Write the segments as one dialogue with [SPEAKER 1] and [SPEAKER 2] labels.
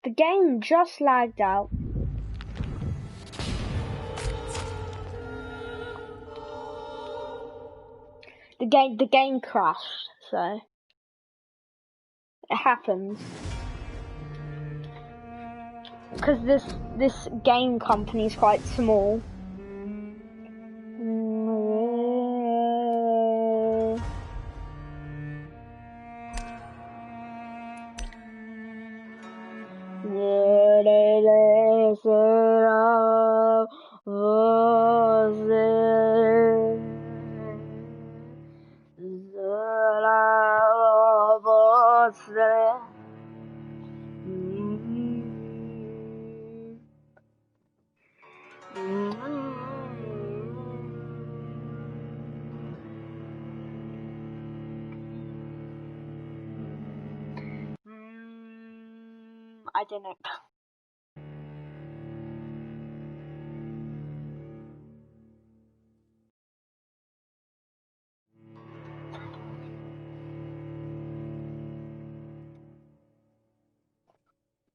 [SPEAKER 1] The game just lagged out. The game crashed, so it happens. Because this game company is quite small. I didn't.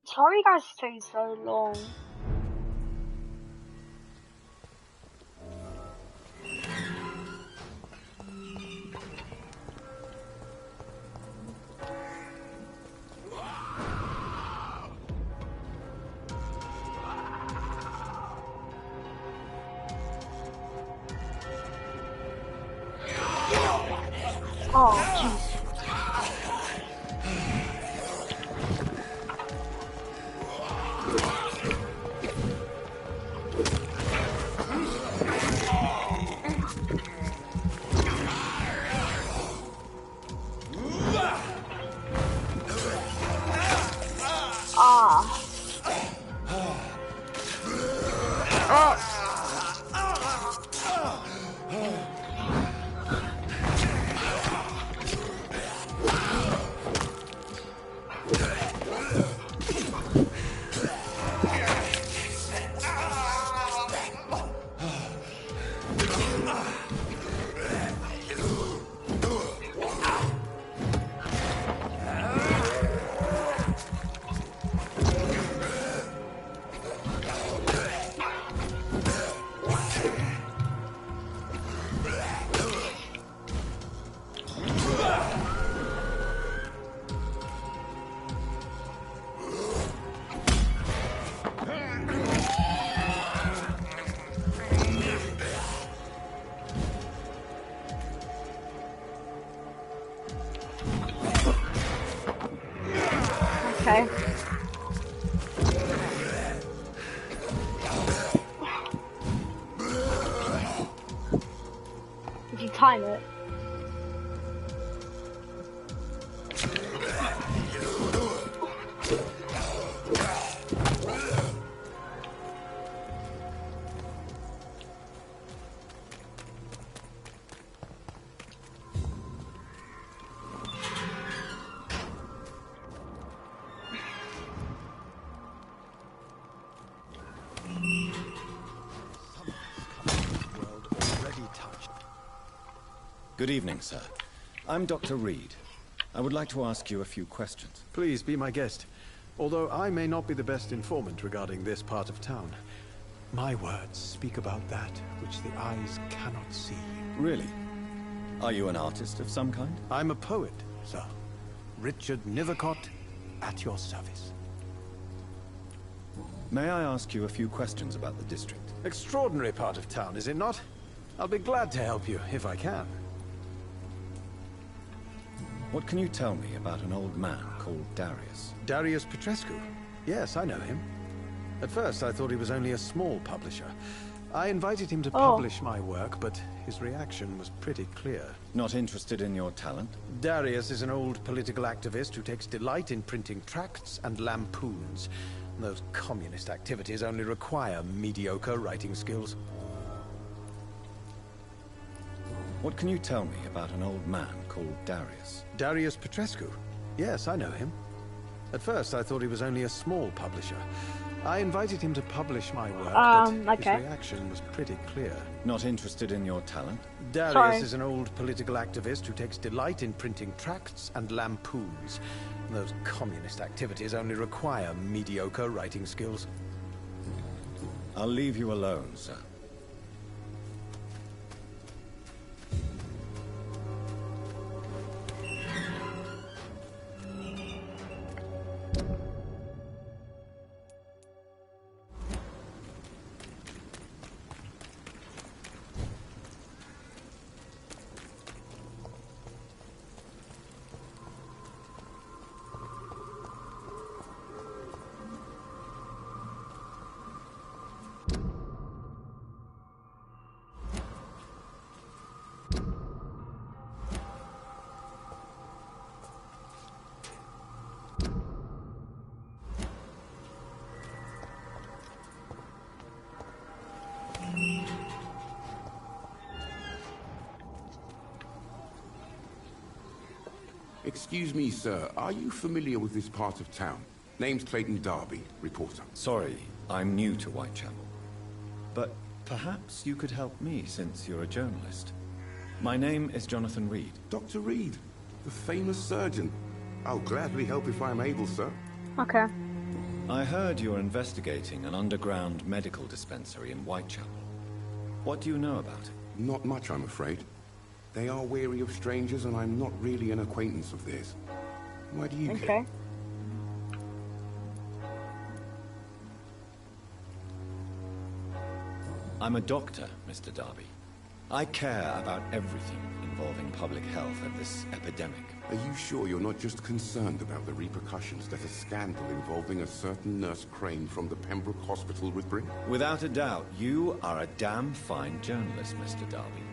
[SPEAKER 1] Sorry guys it's taking so long. Oh, jeez. Okay. Did you time it?
[SPEAKER 2] Good evening, sir. I'm Dr. Reed. I would like to ask you a few questions.
[SPEAKER 3] Please be my guest. Although I may not be the best informant regarding this part of town, my words speak about that which the eyes cannot see.
[SPEAKER 2] Really? Are you an artist of some kind?
[SPEAKER 3] I'm a poet, sir. Richard Nethercott, at your service.
[SPEAKER 2] May I ask you a few questions about the district?
[SPEAKER 3] Extraordinary part of town, is it not? I'll be glad to help you, if I can.
[SPEAKER 2] What can you tell me about an old man called Darius?
[SPEAKER 3] Darius Petrescu? Yes, I know him. At first, I thought he was only a small publisher. I invited him to publish my work, but his reaction was pretty clear.
[SPEAKER 2] Not interested in your talent?
[SPEAKER 3] Darius is an old political activist who takes delight in printing tracts and lampoons. Those communist activities only require mediocre writing skills.
[SPEAKER 2] What can you tell me about an old man called Darius?
[SPEAKER 3] Darius Petrescu? Yes, I know him. At first, I thought he was only a small publisher. I invited him to publish my work, but his reaction was pretty clear.
[SPEAKER 2] Not interested in your talent?
[SPEAKER 3] Darius is an old political activist who takes delight in printing tracts and lampoons. Those communist activities only require mediocre writing skills.
[SPEAKER 2] I'll leave you alone, sir.
[SPEAKER 4] Excuse me, sir. Are you familiar with this part of town? Name's Clayton Darby, reporter.
[SPEAKER 2] Sorry, I'm new to Whitechapel. But perhaps you could help me since you're a journalist. My name is Jonathan Reed.
[SPEAKER 4] Dr. Reed, the famous surgeon. I'll gladly help if I'm able, sir.
[SPEAKER 1] Okay.
[SPEAKER 2] I heard you're investigating an underground medical dispensary in Whitechapel. What do you know about it?
[SPEAKER 4] Not much, I'm afraid. They are wary of strangers, and I'm not really an acquaintance of theirs. Why do you care?
[SPEAKER 2] I'm a doctor, Mr. Darby. I care about everything involving public health at this epidemic.
[SPEAKER 4] Are you sure you're not just concerned about the repercussions that a scandal involving a certain Nurse Crane from the Pembroke Hospital would bring?
[SPEAKER 2] Without a doubt, you are a damn fine journalist, Mr. Darby.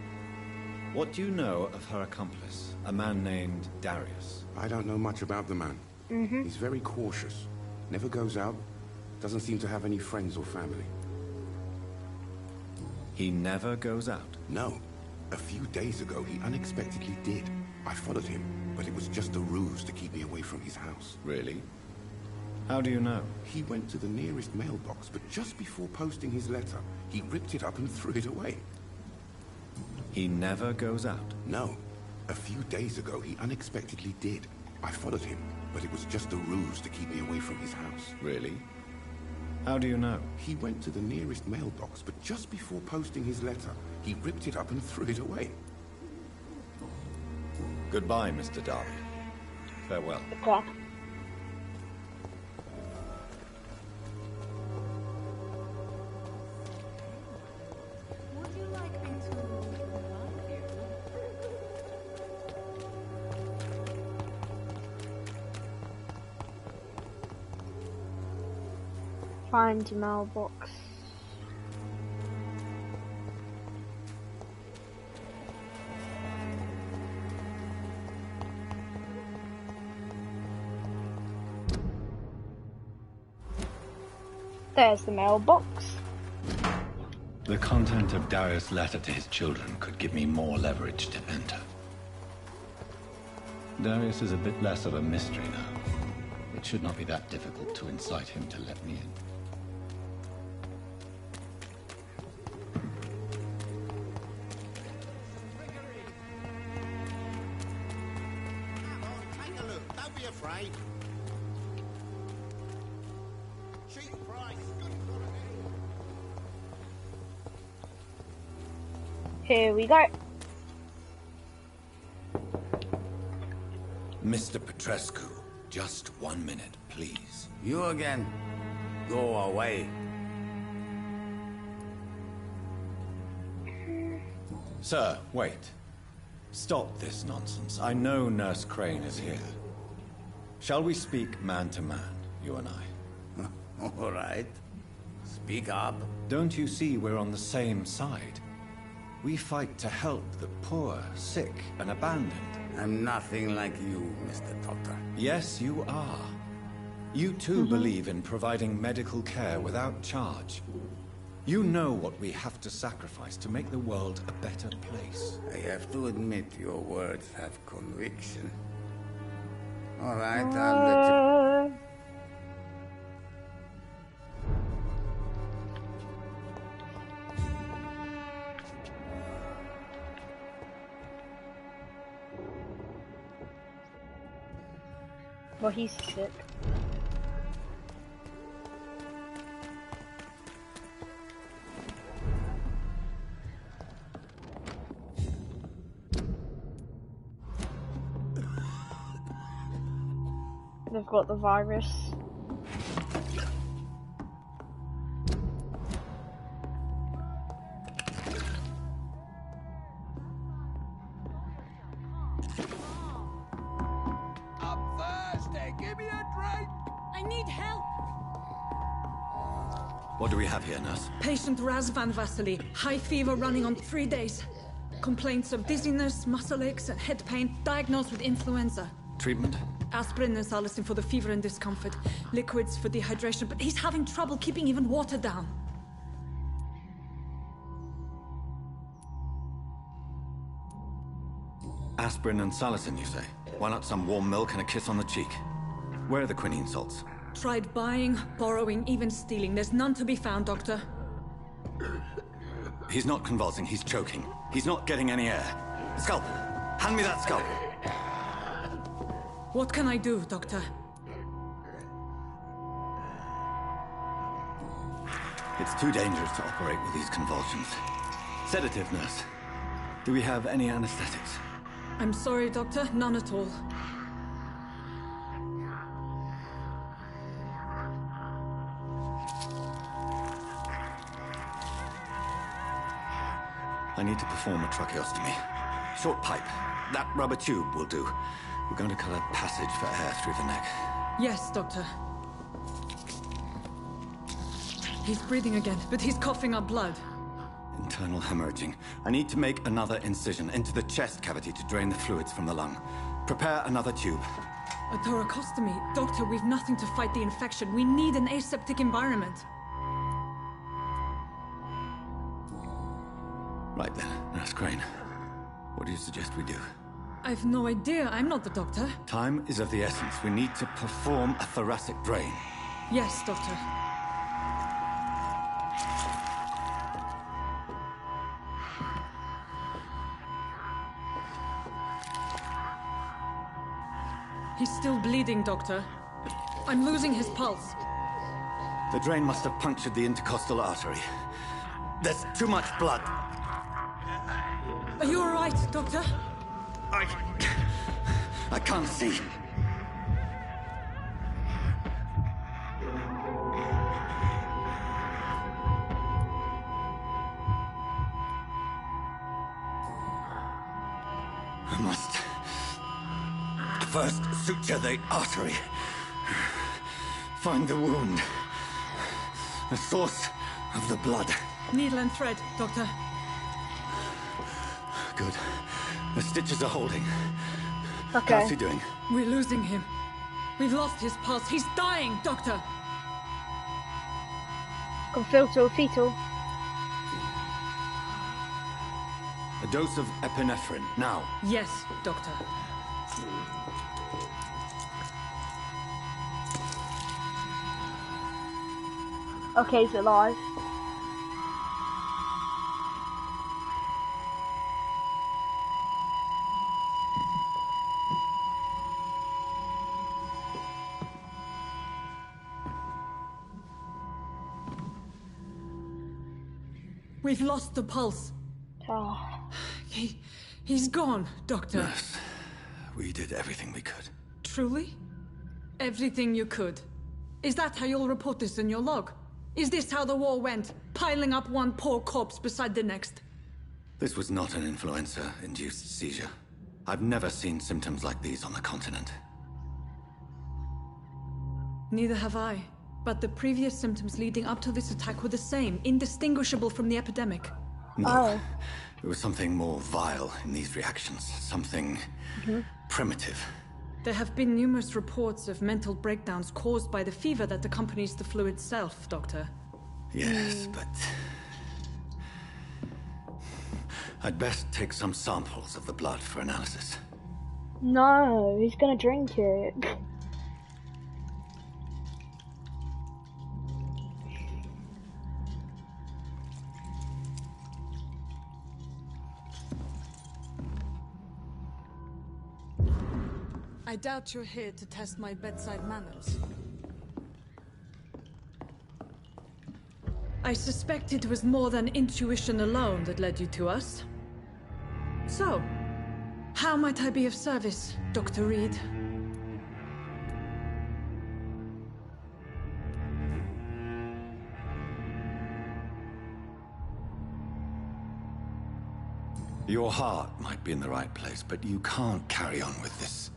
[SPEAKER 2] What do you know of her accomplice, a man named Darius?
[SPEAKER 4] I don't know much about the man. He's very cautious. Never goes out. Doesn't seem to have any friends or family.
[SPEAKER 2] He never goes out?
[SPEAKER 4] No. A few days ago, he unexpectedly did. I followed him, but it was just a ruse to keep me away from his house.
[SPEAKER 2] Really? How do you know?
[SPEAKER 4] He went to the nearest mailbox, but just before posting his letter, he ripped it up and threw it away.
[SPEAKER 2] He never goes out?
[SPEAKER 4] No. A few days ago, he unexpectedly did. I followed him, but it was just a ruse to keep me away from his house.
[SPEAKER 2] Really? How do you know?
[SPEAKER 4] He went to the nearest mailbox, but just before posting his letter, he ripped it up and threw it away.
[SPEAKER 2] Goodbye, Mr. Darby. Farewell.
[SPEAKER 1] Okay. Find your mailbox. There's the mailbox.
[SPEAKER 2] The content of Darius' letter to his children could give me more leverage to enter. Darius is a bit less of a mystery now. It should not be that difficult to incite him to let me in.
[SPEAKER 1] Here we go.
[SPEAKER 2] Mr. Petrescu, just 1 minute, please.
[SPEAKER 5] You again. Go away.
[SPEAKER 2] Sir, wait. Stop this nonsense. I know Nurse Crane is here. Shall we speak man to man, you and I?
[SPEAKER 5] All right. Speak up.
[SPEAKER 2] Don't you see we're on the same side? We fight to help the poor, sick, and abandoned.
[SPEAKER 5] I'm nothing like you, Mr. Doctor.
[SPEAKER 2] Yes, you are. You too believe in providing medical care without charge. You know what we have to sacrifice to make the world a better place.
[SPEAKER 5] I have to admit your words have conviction. All right, I'll let you...
[SPEAKER 1] Well, he's sick. They've got the virus.
[SPEAKER 2] What do we have here, nurse?
[SPEAKER 6] Patient Razvan Vasily. High fever running on 3 days. Complaints of dizziness, muscle aches, and head pain. Diagnosed with influenza.
[SPEAKER 2] Treatment?
[SPEAKER 6] Aspirin and salicin for the fever and discomfort. Liquids for dehydration, but he's having trouble keeping even water down.
[SPEAKER 2] Aspirin and salicin, you say? Why not some warm milk and a kiss on the cheek? Where are the quinine salts?
[SPEAKER 6] Tried buying, borrowing, even stealing. There's none to be found, Doctor.
[SPEAKER 2] He's not convulsing, he's choking. He's not getting any air. Scalp! Hand me that scalp!
[SPEAKER 6] What can I do, Doctor?
[SPEAKER 2] It's too dangerous to operate with these convulsions. Sedative, nurse. Do we have any anesthetics?
[SPEAKER 6] I'm sorry, Doctor. None at all.
[SPEAKER 2] I need to perform a tracheostomy. Short pipe. That rubber tube will do. We're going to cut a passage for air through the neck.
[SPEAKER 6] Yes, Doctor. He's breathing again, but he's coughing up blood.
[SPEAKER 2] Internal hemorrhaging. I need to make another incision into the chest cavity to drain the fluids from the lung. Prepare another tube.
[SPEAKER 6] A thoracostomy? Doctor, we've nothing to fight the infection. We need an aseptic environment.
[SPEAKER 2] Right then, Nurse Crane. What do you suggest we do?
[SPEAKER 6] I've no idea. I'm not the doctor.
[SPEAKER 2] Time is of the essence. We need to perform a thoracic drain.
[SPEAKER 6] Yes, Doctor. He's still bleeding, Doctor. I'm losing his pulse.
[SPEAKER 2] The drain must have punctured the intercostal artery. There's too much blood.
[SPEAKER 6] Are you all right, Doctor?
[SPEAKER 2] I can't see. I must first suture the artery. Find the wound. The source of the blood.
[SPEAKER 6] Needle and thread, Doctor.
[SPEAKER 2] Good. The stitches are holding.
[SPEAKER 1] Okay.
[SPEAKER 2] How's he doing?
[SPEAKER 6] We're losing him. We've lost his pulse. He's dying, Doctor.
[SPEAKER 1] Confilto fetal.
[SPEAKER 2] A dose of epinephrine, now.
[SPEAKER 6] Yes, Doctor.
[SPEAKER 1] Okay, he's alive.
[SPEAKER 6] We've lost the pulse.
[SPEAKER 1] Oh.
[SPEAKER 6] He's gone, Doctor.
[SPEAKER 2] Nurse, we did everything we could.
[SPEAKER 6] Truly? Everything you could. Is that how you'll report this in your log? Is this how the war went? Piling up one poor corpse beside the next?
[SPEAKER 2] This was not an influenza-induced seizure. I've never seen symptoms like these on the continent.
[SPEAKER 6] Neither have I. But the previous symptoms leading up to this attack were the same, indistinguishable from the epidemic.
[SPEAKER 2] No,
[SPEAKER 1] Oh.
[SPEAKER 2] there was something more vile in these reactions. Something primitive.
[SPEAKER 6] There have been numerous reports of mental breakdowns caused by the fever that accompanies the flu itself, Doctor.
[SPEAKER 2] Yes, but... I'd best take some samples of the blood for analysis.
[SPEAKER 1] No, he's gonna drink it.
[SPEAKER 6] I doubt you're here to test my bedside manners. I suspect it was more than intuition alone that led you to us. So, how might I be of service, Dr. Reed?
[SPEAKER 2] Your heart might be in the right place, but you can't carry on with this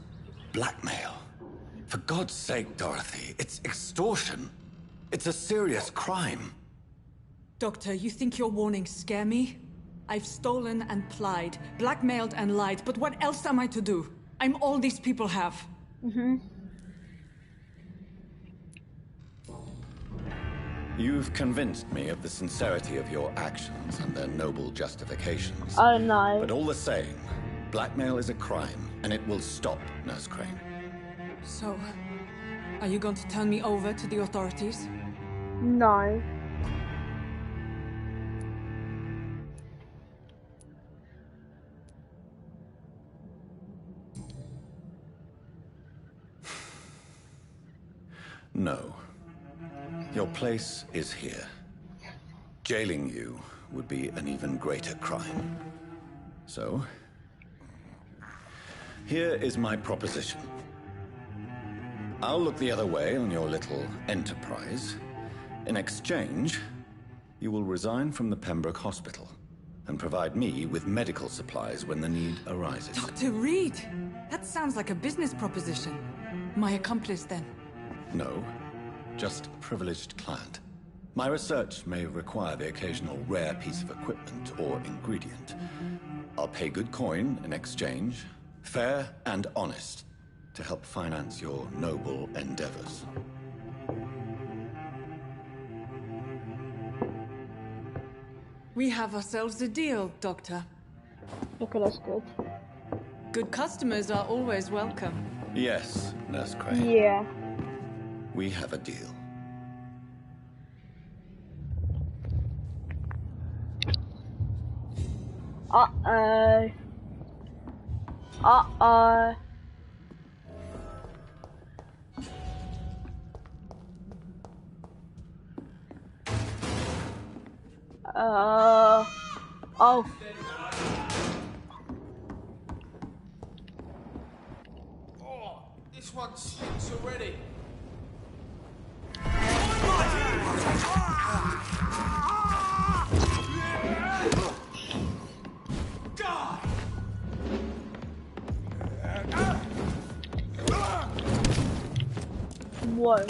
[SPEAKER 2] blackmail. For God's sake, Dorothy, it's extortion. It's a serious crime.
[SPEAKER 6] Doctor, you think your warnings scare me? I've stolen and plied, blackmailed and lied, but what else am I to do? I'm all these people have.
[SPEAKER 2] You've convinced me of the sincerity of your actions and their noble justifications.
[SPEAKER 1] Oh no.
[SPEAKER 2] But all the same, blackmail is a crime, and it will stop, Nurse Crane.
[SPEAKER 6] So, are you going to turn me over to the authorities?
[SPEAKER 1] No.
[SPEAKER 2] No. Your place is here. Jailing you would be an even greater crime. So, here is my proposition. I'll look the other way on your little enterprise. In exchange, you will resign from the Pembroke Hospital and provide me with medical supplies when the need arises.
[SPEAKER 6] Dr. Reed! That sounds like a business proposition. My accomplice, then?
[SPEAKER 2] No, just a privileged client. My research may require the occasional rare piece of equipment or ingredient. I'll pay good coin in exchange, fair and honest, to help finance your noble endeavors.
[SPEAKER 6] We have ourselves a deal, Doctor.
[SPEAKER 1] Look at us good.
[SPEAKER 6] Good customers are always welcome.
[SPEAKER 2] Yes, Nurse Crane.
[SPEAKER 1] Yeah.
[SPEAKER 2] We have a deal.
[SPEAKER 1] Uh-oh. Uh-oh. Oh.
[SPEAKER 7] Oh, this one stinks already. God!
[SPEAKER 1] Whoa.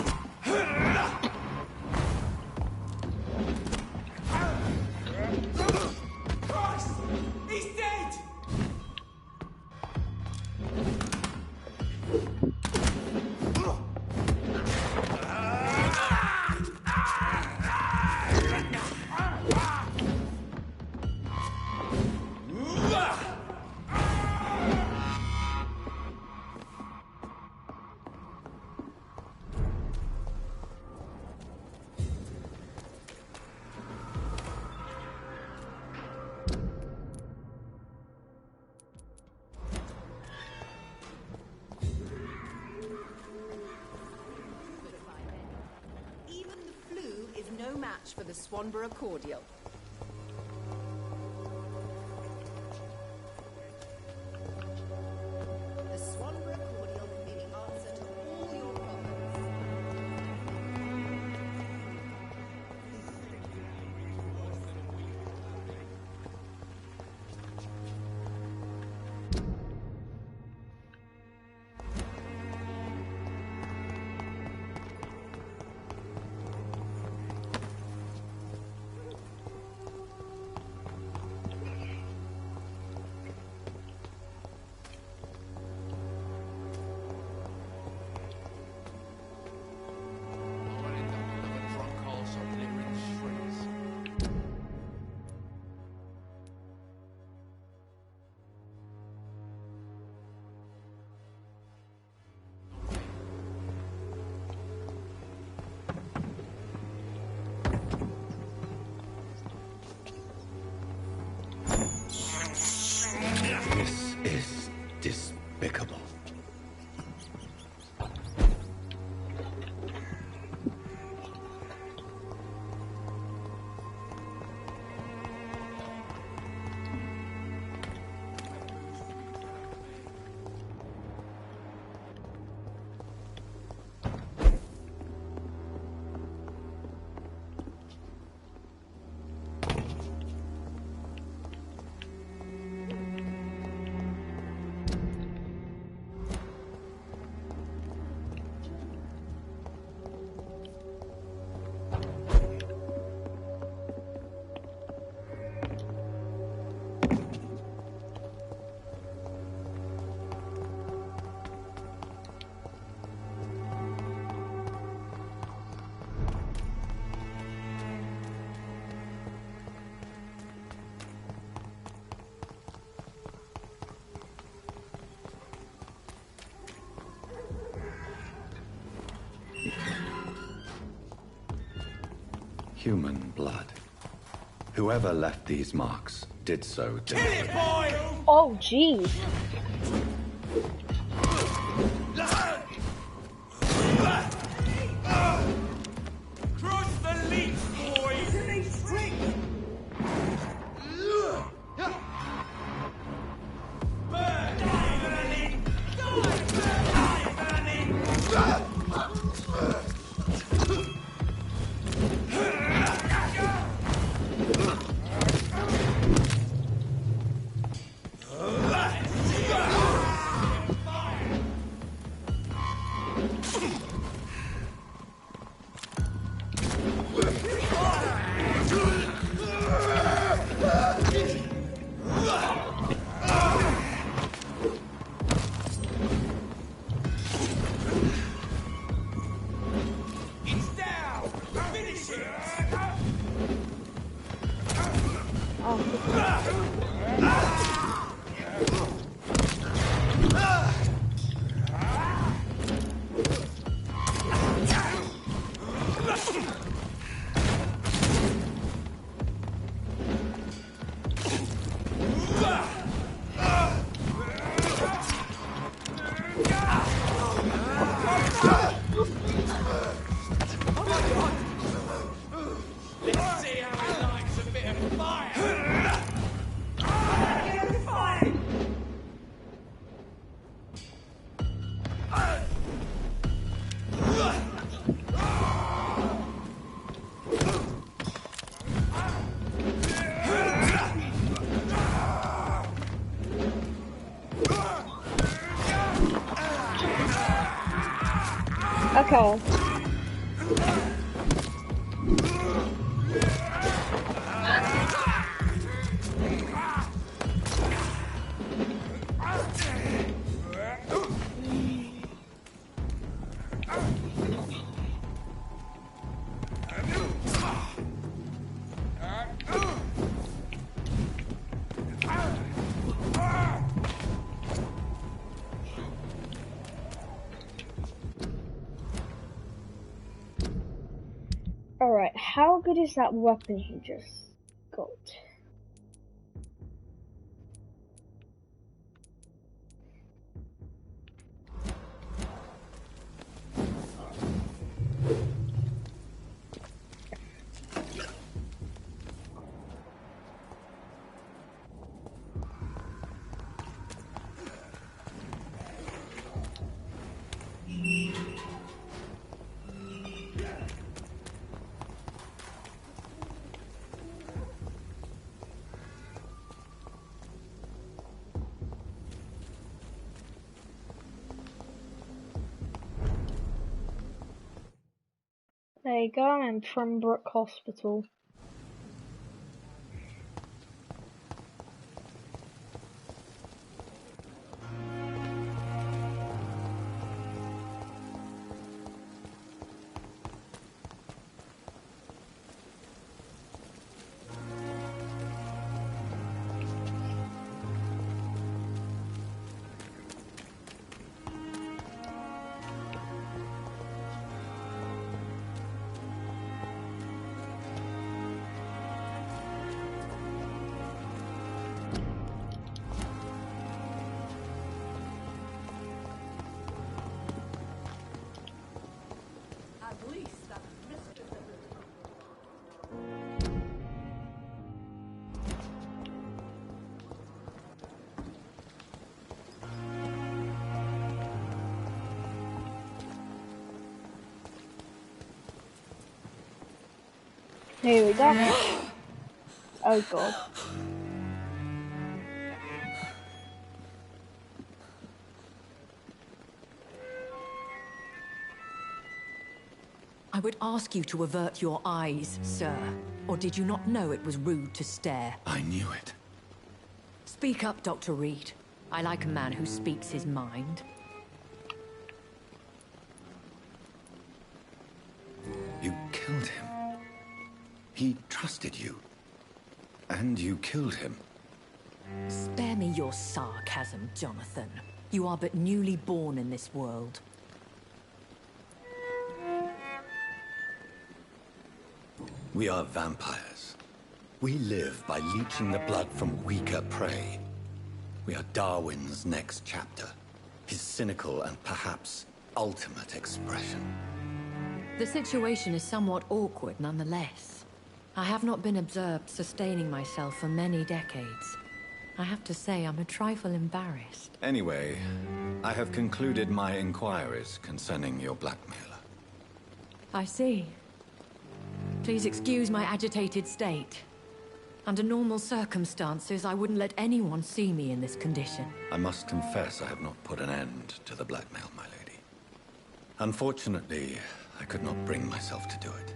[SPEAKER 7] Christ! He's dead!
[SPEAKER 8] Even the flu is no match for the Swanborough cordial. The Swanborough cordial can be the answer to all your problems.
[SPEAKER 2] Human blood. Whoever left these marks did so deliberately.
[SPEAKER 1] Oh, jeez.
[SPEAKER 7] Cross the leash, boys!
[SPEAKER 1] Okay. Alright, how good is that weapon he just got? There you go, I'm in Pembroke Hospital. Here we go. Oh god.
[SPEAKER 9] I would ask you to avert your eyes, sir. Or did you not know it was rude to stare?
[SPEAKER 2] I knew it.
[SPEAKER 9] Speak up, Dr. Reed. I like a man who speaks his mind.
[SPEAKER 2] You killed him. He trusted you. And you killed him.
[SPEAKER 9] Spare me your sarcasm, Jonathan. You are but newly born in this world.
[SPEAKER 2] We are vampires. We live by leeching the blood from weaker prey. We are Darwin's next chapter. His cynical and perhaps ultimate expression.
[SPEAKER 9] The situation is somewhat awkward nonetheless. I have not been observed sustaining myself for many decades. I have to say I'm a trifle embarrassed.
[SPEAKER 2] Anyway, I have concluded my inquiries concerning your blackmailer.
[SPEAKER 9] I see. Please excuse my agitated state. Under normal circumstances, I wouldn't let anyone see me in this condition.
[SPEAKER 2] I must confess I have not put an end to the blackmail, my lady. Unfortunately, I could not bring myself to do it.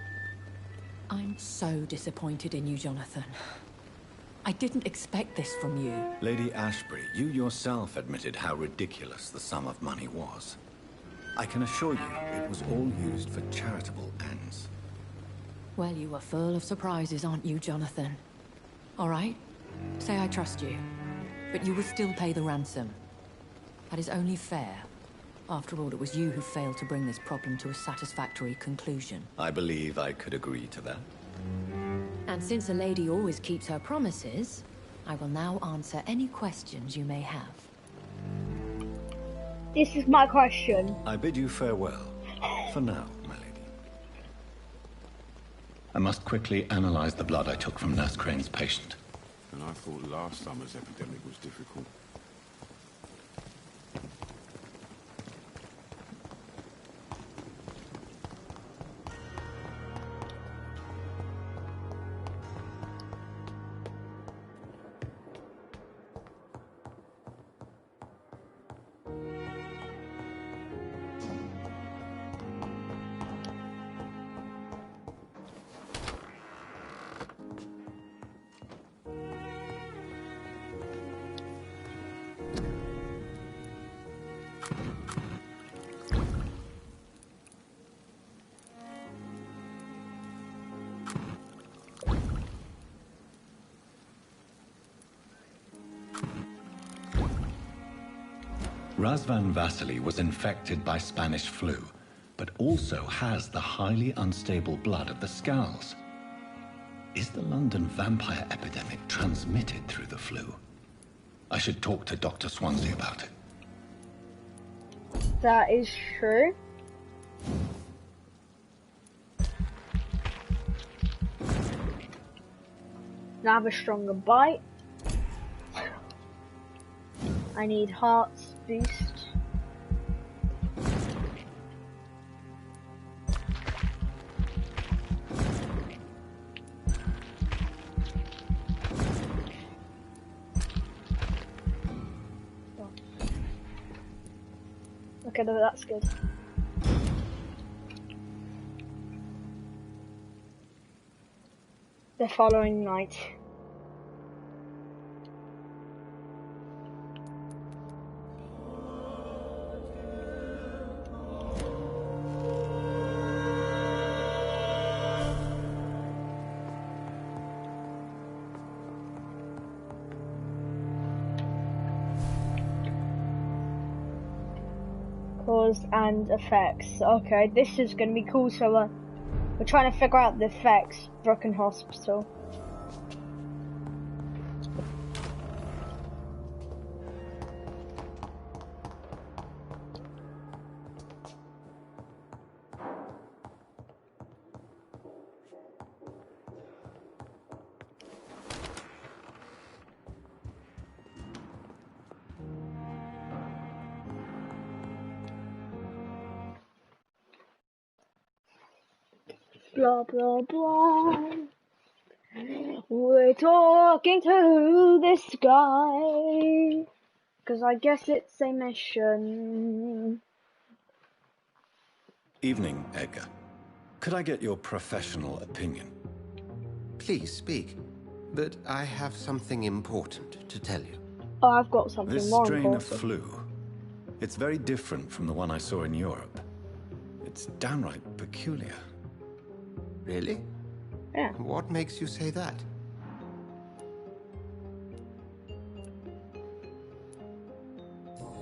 [SPEAKER 9] I'm so disappointed in you, Jonathan. I didn't expect this from you.
[SPEAKER 2] Lady Ashbury, you yourself admitted how ridiculous the sum of money was. I can assure you, it was all used for charitable ends.
[SPEAKER 9] Well, you are full of surprises, aren't you, Jonathan? All right, say I trust you, but you will still pay the ransom. That is only fair. After all, it was you who failed to bring this problem to a satisfactory conclusion.
[SPEAKER 2] I believe I could agree to that.
[SPEAKER 9] And since a lady always keeps her promises, I will now answer any questions you may have.
[SPEAKER 1] This is my question.
[SPEAKER 2] I bid you farewell. For now, my lady. I must quickly analyze the blood I took from Nurse Crane's patient.
[SPEAKER 4] And I thought last summer's epidemic was difficult.
[SPEAKER 2] Razvan Vasily was infected by Spanish flu, but also has the highly unstable blood of the Skulls. Is the London vampire epidemic transmitted through the flu? I should talk to Dr. Swansea about it.
[SPEAKER 1] That is true. Now I have a stronger bite. I need hearts boost. Okay, that's good. The following night. Cause and effects. Okay, this is gonna be cool. So we're trying to figure out the effects. Broken Hospital. Blah blah blah. We're talking to this guy, cause I guess it's a mission.
[SPEAKER 2] Evening, Edgar. Could I get your professional opinion?
[SPEAKER 10] Please speak, but I have something important to tell you.
[SPEAKER 1] Oh, I've got something
[SPEAKER 2] This
[SPEAKER 1] more
[SPEAKER 2] strain
[SPEAKER 1] important.
[SPEAKER 2] of flu, it's very different from the one I saw in Europe. It's downright peculiar.
[SPEAKER 10] Really?
[SPEAKER 1] Yeah.
[SPEAKER 10] What makes you say that?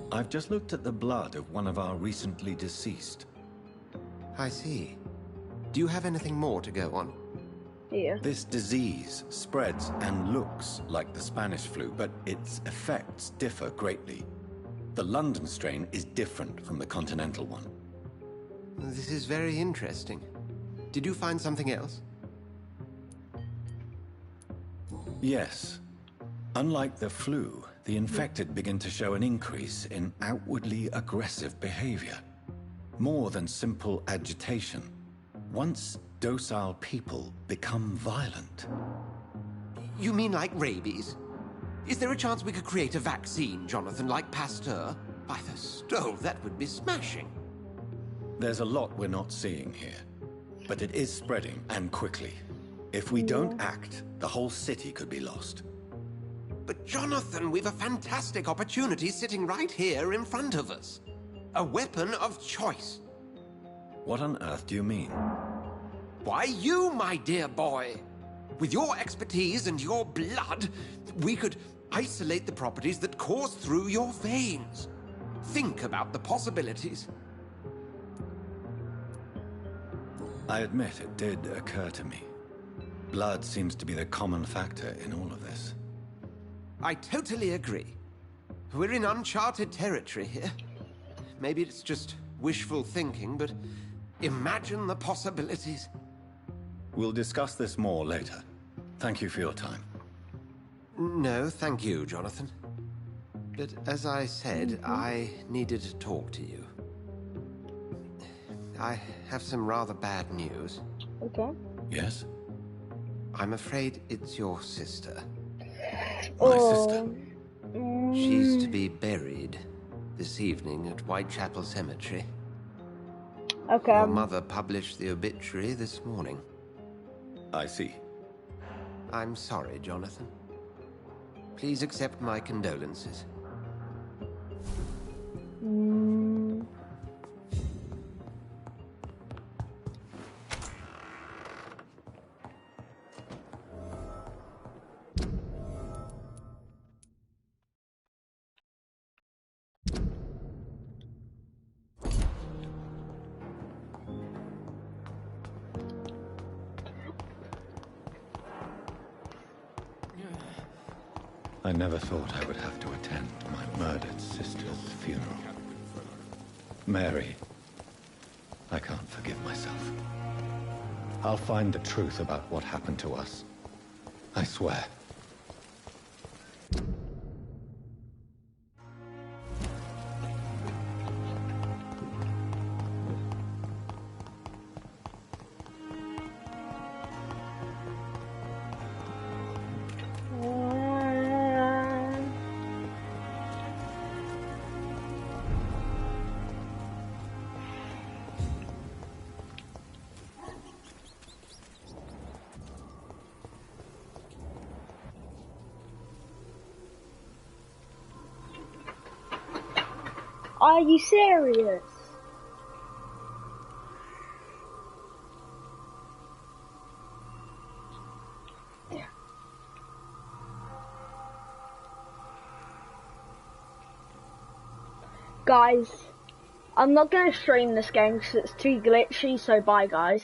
[SPEAKER 2] I've just looked at the blood of one of our recently deceased.
[SPEAKER 10] I see. Do you have anything more to go on?
[SPEAKER 1] Yeah.
[SPEAKER 2] This disease spreads and looks like the Spanish flu, but its effects differ greatly. The London strain is different from the continental one.
[SPEAKER 10] This is very interesting. Did you find something else?
[SPEAKER 2] Yes. Unlike the flu, the infected begin to show an increase in outwardly aggressive behavior. More than simple agitation. Once docile people become violent.
[SPEAKER 10] You mean like rabies? Is there a chance we could create a vaccine, Jonathan, like Pasteur? By the stove, that would be smashing.
[SPEAKER 2] There's a lot we're not seeing here. But it is spreading, and quickly. If we don't act, the whole city could be lost.
[SPEAKER 10] But Jonathan, we've a fantastic opportunity sitting right here in front of us. A weapon of choice.
[SPEAKER 2] What on earth do you mean?
[SPEAKER 10] Why, you, my dear boy. With your expertise and your blood, we could isolate the properties that course through your veins. Think about the possibilities.
[SPEAKER 2] I admit it did occur to me. Blood seems to be the common factor in all of this.
[SPEAKER 10] I totally agree. We're in uncharted territory here. Maybe it's just wishful thinking, but imagine the possibilities.
[SPEAKER 2] We'll discuss this more later. Thank you for your time.
[SPEAKER 10] No, thank you, Jonathan. But as I said, I needed to talk to you. I have some rather bad news.
[SPEAKER 1] Okay.
[SPEAKER 2] Yes?
[SPEAKER 10] I'm afraid it's your sister.
[SPEAKER 2] My sister?
[SPEAKER 10] She's to be buried this evening at Whitechapel Cemetery.
[SPEAKER 1] Okay.
[SPEAKER 10] Your mother published the obituary this morning.
[SPEAKER 2] I see.
[SPEAKER 10] I'm sorry, Jonathan. Please accept my condolences.
[SPEAKER 2] I never thought I would have to attend my murdered sister's funeral. Mary, I can't forgive myself. I'll find the truth about what happened to us. I swear.
[SPEAKER 1] Are you serious? Guys, I'm not going to stream this game because it's too glitchy, so bye guys.